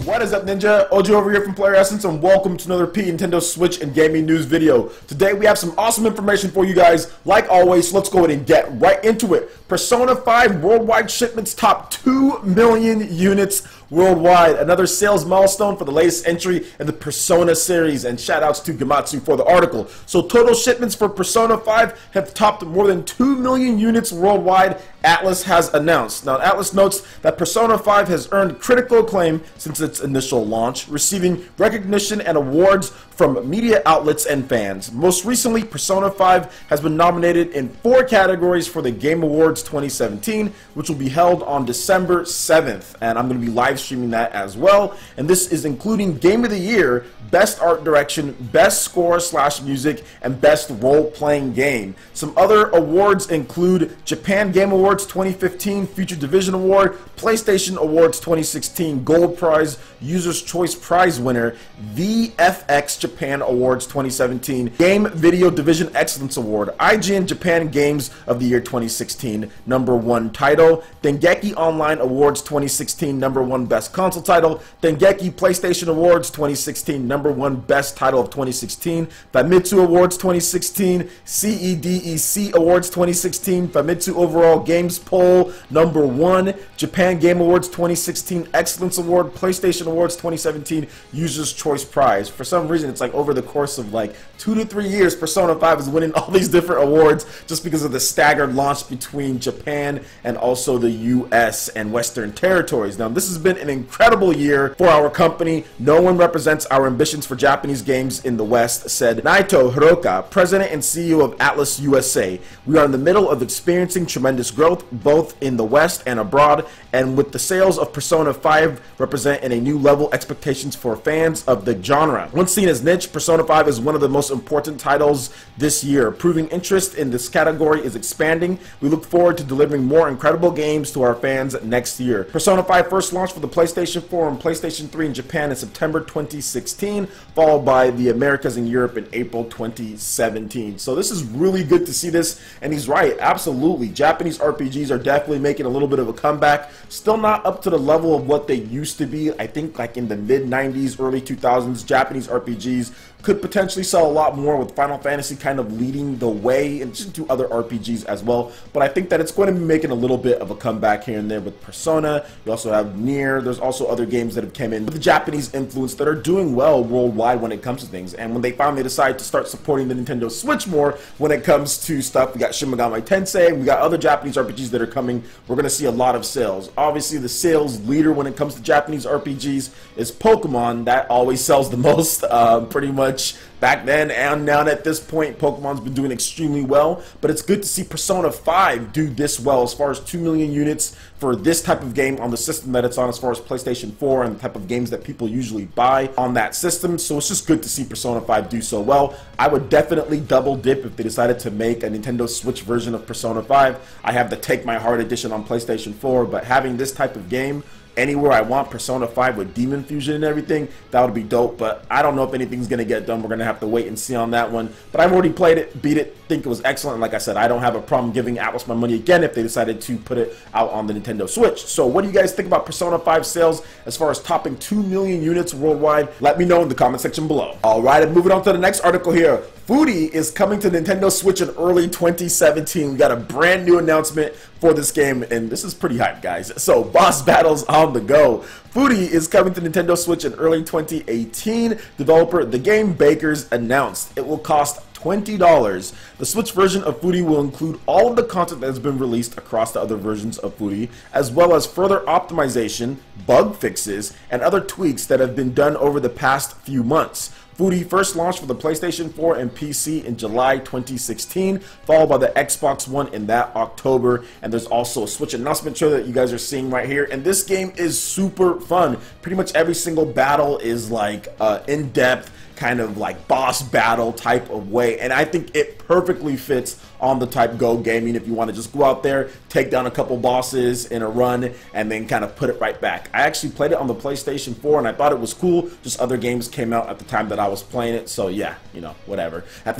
What is up, Ninja? Ojo over here from Player Essence, and welcome to another Nintendo Switch and gaming news video. Today we have some awesome information for you guys. Like always, so let's go ahead and get right into it. Persona 5 worldwide shipments top 2 million units worldwide. Another sales milestone for the latest entry in the Persona series, and shoutouts to Gamatsu for the article. So total shipments for Persona 5 have topped more than 2 million units worldwide, Atlus has announced. Now, Atlus notes that Persona 5 has earned critical acclaim since its initial launch, receiving recognition and awards from media outlets and fans. Most recently, Persona 5 has been nominated in 4 categories for the Game Awards 2017, which will be held on December 7th, and I'm going to be live streaming that as well. And this is including Game of the Year, Best Art Direction, Best Score/Music, and Best Role-Playing Game. Some other awards include Japan Game Awards 2015 Future Division Award, PlayStation Awards 2016 Gold Prize, User's Choice Prize winner, VFX Japan Awards 2017 Game Video Division Excellence Award, IGN Japan Games of the Year 2016 #1 title, Dengeki Online Awards 2016 #1 Best Console title, Dengeki PlayStation Awards 2016 #1 Best Title of 2016, Famitsu Awards 2016, CEDEC Awards 2016, Famitsu Overall Games Poll #1, Japan Game Awards 2016 Excellence Award, PlayStation Awards 2017 User's Choice Prize. For some reason, it's like over the course of like 2 to 3 years, Persona 5 is winning all these different awards just because of the staggered launch between Japan and also the US and Western territories. Now, this has been an incredible year for our company. No one represents our ambitions for Japanese games in the West, said Naito Hiroka, president and CEO of Atlus USA. We are in the middle of experiencing tremendous growth both in the West and abroad, and with the sales of Persona 5 representing a new level expectations for fans of the genre. Once seen as niche, Persona 5 is one of the most important titles this year. Proving interest in this category is expanding. We look forward to delivering more incredible games to our fans next year. Persona 5 first launched for the PlayStation 4 and PlayStation 3 in Japan in September 2016, followed by the Americas and Europe in April 2017. So this is really good to see this, and he's right, absolutely. Japanese RPGs are definitely making a little bit of a comeback. Still not up to the level of what they used to be. I think like in the mid-90s, early 2000s, Japanese RPGs could potentially sell a lot more, with Final Fantasy kind of leading the way, and just to other RPGs as well. But I think that it's going to be making a little bit of a comeback here and there with Persona. You also have Nier. There's also other games that have come in with the Japanese influence that are doing well worldwide when it comes to things. And when they finally decide to start supporting the Nintendo Switch more when it comes to stuff, we got Shin Megami Tensei, we got other Japanese RPGs that are coming. We're going to see a lot of sales. Obviously, the sales leader when it comes to Japanese RPGs is Pokemon. That always sells the most, pretty much. Back then and now at this point, Pokemon's been doing extremely well, but it's good to see Persona 5 do this well as far as 2 million units for this type of game on the system that it's on, as far as PlayStation 4 and the type of games that people usually buy on that system. So it's just good to see Persona 5 do so well. I would definitely double dip if they decided to make a Nintendo Switch version of Persona 5. I have the Take My Heart edition on PlayStation 4, but having this type of game anywhere I want, Persona 5 with Demon Fusion and everything, that would be dope. But I don't know if anything's going to get done. We're going to have to wait and see on that one. But I've already played it, beat it, think it was excellent. And like I said, I don't have a problem giving Atlus my money again if they decided to put it out on the Nintendo Switch. So what do you guys think about Persona 5 sales as far as topping 2 million units worldwide? Let me know in the comment section below. Alright, and moving on to the next article here. Furi is coming to Nintendo Switch in early 2017. We got a brand new announcement for this game, and this is pretty hype, guys. So, boss battles on the go. Furi is coming to Nintendo Switch in early 2018. Developer The Game Bakers announced it will cost $20. The Switch version of Furi will include all of the content that has been released across the other versions of Furi, as well as further optimization, bug fixes, and other tweaks that have been done over the past few months. Furi first launched for the PlayStation 4 and PC in July 2016, followed by the Xbox One in that October. And there's also a Switch announcement trailer that you guys are seeing right here. And this game is super fun. Pretty much every single battle is like in-depth, kind of like boss battle type of way, and I think it perfectly fits on the type Go gaming if you want to just go out there, take down a couple bosses in a run, and then kind of put it right back. I actually played it on the PlayStation 4 and I thought it was cool. Just other games came out at the time that I was playing it, so yeah, you know, whatever. I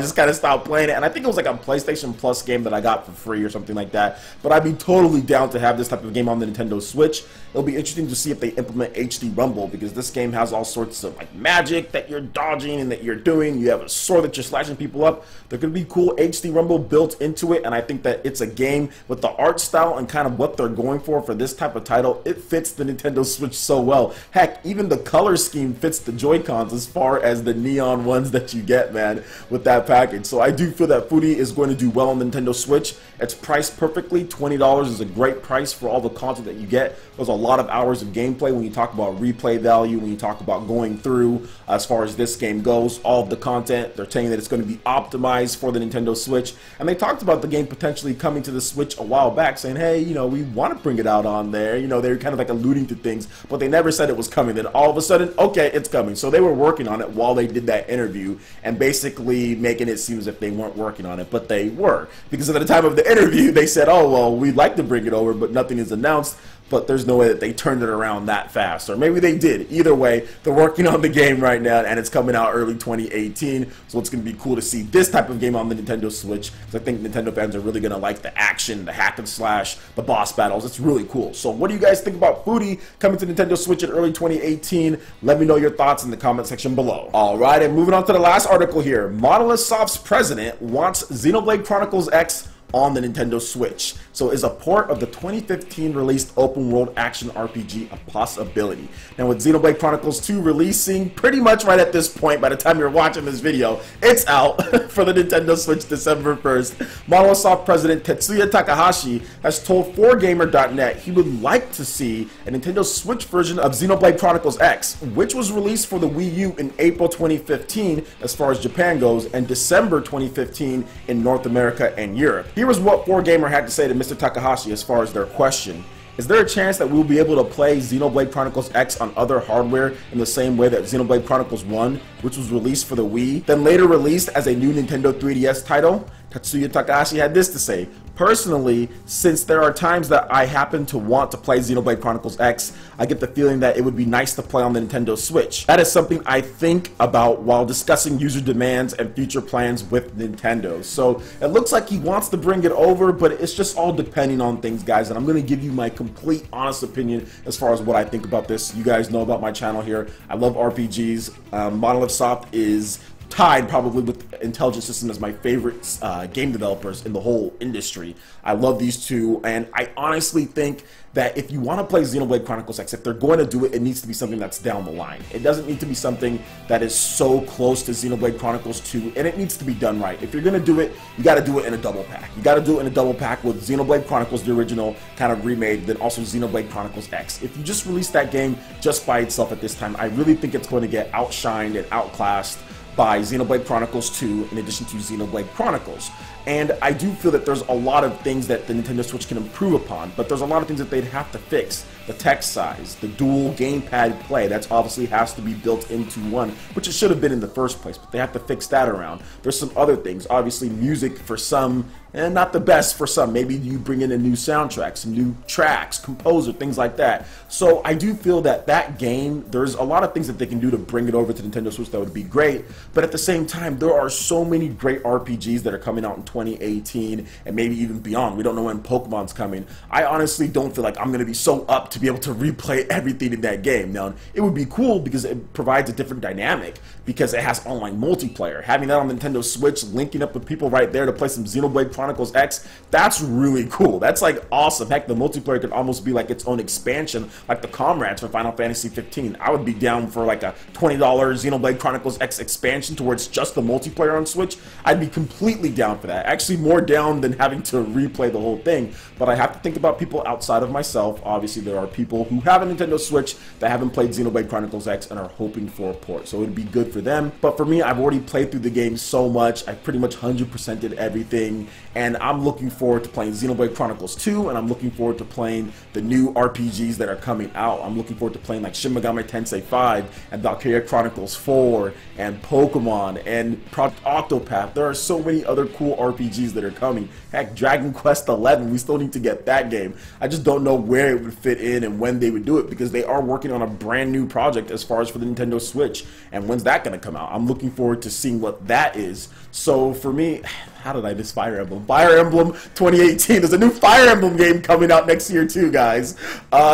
just kind of stopped playing it, and I think it was like a PlayStation Plus game that I got for free or something like that. But I'd be totally down to have this type of game on the Nintendo Switch. It'll be interesting to see if they implement HD Rumble, because this game has all sorts of like magic that you're dodging and that you're doing. You have a sword that you're slashing people up. There could be cool HD Rumble built into it, and I think that it's a game with the art style and kind of what they're going for this type of title. It fits the Nintendo Switch so well. Heck, even the color scheme fits the Joy-Cons as far as the neon ones that you get, man, with that package. So I do feel that Furi is going to do well on the Nintendo Switch. It's priced perfectly. $20 is a great price for all the content that you get. There's a lot of hours of gameplay when you talk about replay value, when you talk about going through as far as this game goes. All of the content, they're saying that it's going to be optimized for the Nintendo Switch. And they talked about the game potentially coming to the Switch a while back, saying, hey, you know, we want to bring it out on there. You know, they were kind of like alluding to things, but they never said it was coming. Then all of a sudden, okay, it's coming. So they were working on it while they did that interview and basically making it seem as if they weren't working on it, but they were. Because at the time of the interview, they said, oh, well, we'd like to bring it over, but nothing is announced. But there's no way that they turned it around that fast. Or maybe they did. Either way, they're working on the game right now, and it's coming out early 2018. So it's going to be cool to see this type of game on the Nintendo Switch, because I think Nintendo fans are really going to like the action, the hack and slash, the boss battles. It's really cool. So what do you guys think about Furi coming to Nintendo Switch in early 2018? Let me know your thoughts in the comment section below. Alright, and moving on to the last article here. Monolithsoft's president wants Xenoblade Chronicles X on the Nintendo Switch. So is a port of the 2015 released open world action RPG a possibility? Now with Xenoblade Chronicles 2 releasing pretty much right at this point, by the time you're watching this video, it's out for the Nintendo Switch December 1st. Monolithsoft president Tetsuya Takahashi has told 4Gamer.net he would like to see a Nintendo Switch version of Xenoblade Chronicles X, which was released for the Wii U in April 2015 as far as Japan goes, and December 2015 in North America and Europe. Here was what 4Gamer had to say to Mr. Takahashi as far as their question. Is there a chance that we'll be able to play Xenoblade Chronicles X on other hardware in the same way that Xenoblade Chronicles 1, which was released for the Wii, then later released as a new Nintendo 3DS title? Tetsuya Takahashi had this to say. Personally, since there are times that I happen to want to play Xenoblade Chronicles X, I get the feeling that it would be nice to play on the Nintendo Switch. That is something I think about while discussing user demands and future plans with Nintendo. So it looks like he wants to bring it over, but it's just all depending on things, guys. And I'm going to give you my complete honest opinion as far as what I think about this. You guys know about my channel here. I love RPGs. Monolithsoft is tied probably with Intelligent System as my favorite game developers in the whole industry. I love these two, and I honestly think that if you want to play Xenoblade Chronicles X, if they're going to do it, it needs to be something that's down the line. It doesn't need to be something that is so close to Xenoblade Chronicles 2, and it needs to be done right. If you're going to do it, you got to do it in a double pack. You got to do it in a double pack with Xenoblade Chronicles, the original, kind of remade, then also Xenoblade Chronicles X. If you just release that game just by itself at this time, I really think it's going to get outshined and outclassed by Xenoblade Chronicles 2 in addition to Xenoblade Chronicles. And I do feel that there's a lot of things that the Nintendo Switch can improve upon, but there's a lot of things that they'd have to fix. The text size, the dual gamepad play, that obviously has to be built into one, which it should have been in the first place, but they have to fix that around. There's some other things, obviously music for some, and not the best for some. Maybe you bring in a new soundtrack, some new tracks, composer, things like that. So I do feel that that game, there's a lot of things that they can do to bring it over to Nintendo Switch that would be great, but at the same time, there are so many great RPGs that are coming out in 2018 and maybe even beyond. We don't know when Pokemon's coming. I honestly don't feel like I'm going to be so up to be able to replay everything in that game. Now, it would be cool because it provides a different dynamic because it has online multiplayer. Having that on Nintendo Switch, linking up with people right there to play some Xenoblade Chronicles X, that's really cool. That's like awesome. Heck, the multiplayer could almost be like its own expansion, like the Comrades for Final Fantasy 15. I would be down for like a $20 Xenoblade Chronicles X expansion towards just the multiplayer on Switch. I'd be completely down for that. Actually more down than having to replay the whole thing. But I have to think about people outside of myself. Obviously, there are people who have a Nintendo Switch that haven't played Xenoblade Chronicles X and are hoping for a port. So it would be good for them. But for me, I've already played through the game so much. I pretty much 100%ed everything. And I'm looking forward to playing Xenoblade Chronicles 2, and I'm looking forward to playing the new RPGs that are coming out. I'm looking forward to playing like Shin Megami Tensei 5 and Valkyria Chronicles 4 and Pokemon and Project Octopath. There are so many other cool RPGs that are coming. Heck, Dragon Quest XI, we still need to get that game. I just don't know where it would fit in and when they would do it, because they are working on a brand new project as far as for the Nintendo Switch. And when's that going to come out? I'm looking forward to seeing what that is. So for me, how did I miss Fire Emblem? Fire Emblem 2018. There's a new Fire Emblem game coming out next year too, guys.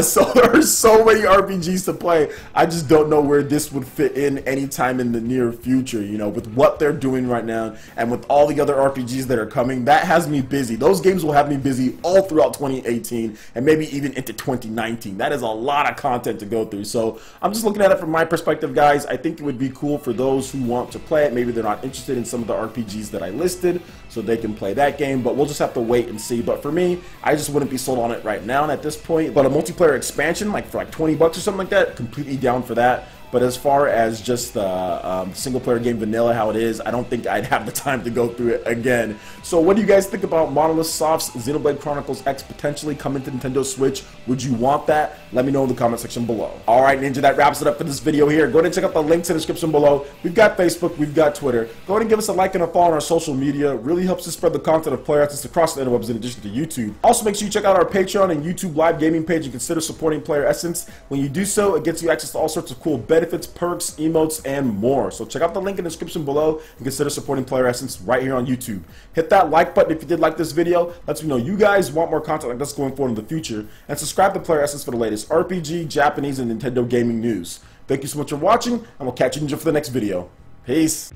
So there's so many RPGs to play. I just don't know where this would fit in anytime in the near future. You know, with what they're doing right now and with all the other RPGs that are coming, that has me busy. Those games will have me busy all throughout 2018 and maybe even into 2019. That is a lot of content to go through. So I'm just looking at it from my perspective, guys. I think it would be cool for those who want to play it. Maybe they're not interested in some of the RPGs that I listed, so they can play that game, but we'll just have to wait and see. But for me, I just wouldn't be sold on it right now and at this point. But a multiplayer expansion, like for like 20 bucks or something like that, completely down for that. But as far as just the single player game vanilla, how it is, I don't think I'd have the time to go through it again. So what do you guys think about Monolithsoft's Xenoblade Chronicles X potentially coming to Nintendo Switch? Would you want that? Let me know in the comment section below. Alright, Ninja, that wraps it up for this video here. Go ahead and check out the links in the description below. We've got Facebook, we've got Twitter. Go ahead and give us a like and a follow on our social media. It really helps us spread the content of Player Essence across the interwebs in addition to YouTube. Also, make sure you check out our Patreon and YouTube live gaming page and consider supporting Player Essence. When you do so, it gets you access to all sorts of cool benefits, perks, emotes, and more. So check out the link in the description below and consider supporting Player Essence right here on YouTube. Hit that like button if you did like this video. Lets me know you guys want more content like this going forward in the future. And subscribe to Player Essence for the latest RPG, Japanese, and Nintendo gaming news. Thank you so much for watching, and we'll catch you for the next video. Peace.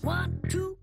1, 2